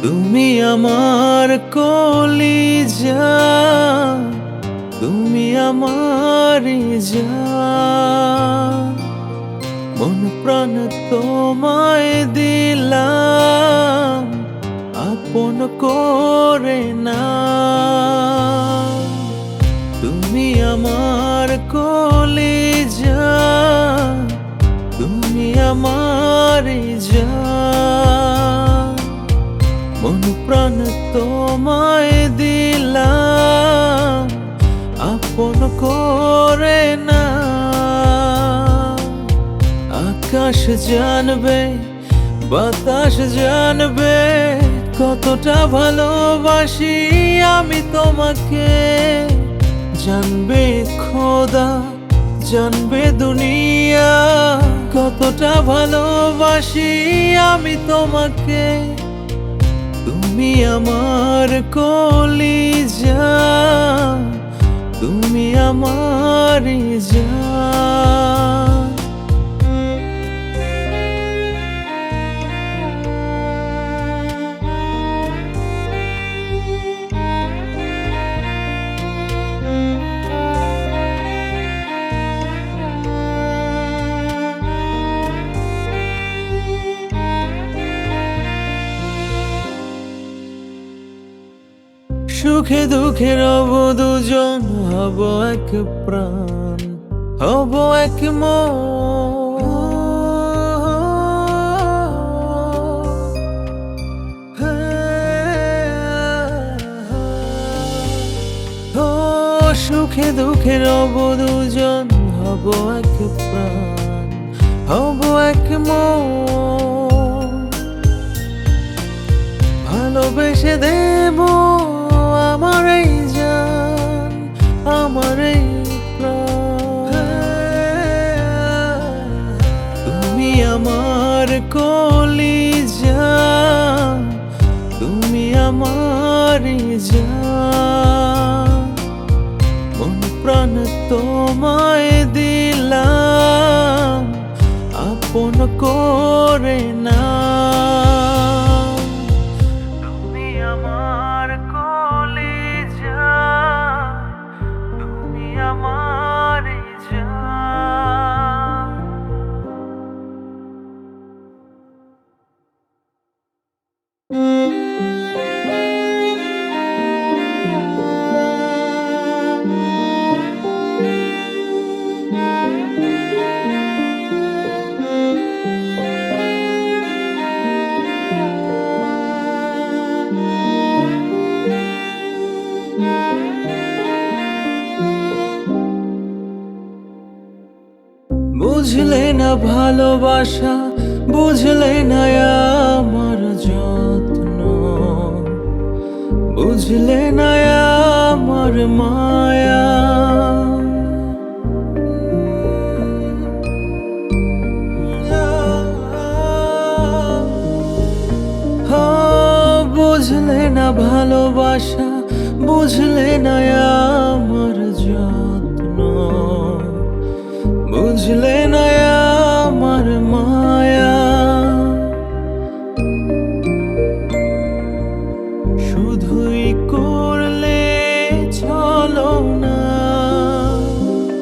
তুমি আমার কলিজা, তুমি আমারই জান। মন প্রাণ তোমায় দিলাম আপন করে না। তুমি আমার কলিজা, তুমি আমারই জান। মন প্রাণ তোমায় দিলাম আপন করে না। আকাশ জানবে, বাতাস জানবে, কতটা ভালোবাসি আমি তোমাকে। জানবে খোদা, জানবে দুনিয়া, কতটা ভালোবাসি আমি তোমাকে। তুমি আমার কলিজা, তুমি আমারই জান। সুখে দুঃখে রব দুজন, হব এক প্রাণ, হব এক মন। ও সুখে দুঃখে রব দুজন, হব এক প্রাণ, হব এক মন। ভালোবেসে দেব আমার এই জান, আমার এই প্রাণ। তুমি আমার কলিজা, তুমি আমারই জান। মন প্রাণ তোমায় দিলাম আপন করে না। বুঝলে না ভালোবাসা, বুঝলে না আমার যত্ন, বুঝলে না আমার মায়া। বুঝলে না ভালোবাসা, বুঝলে না আমার যত্ন, বুঝলে না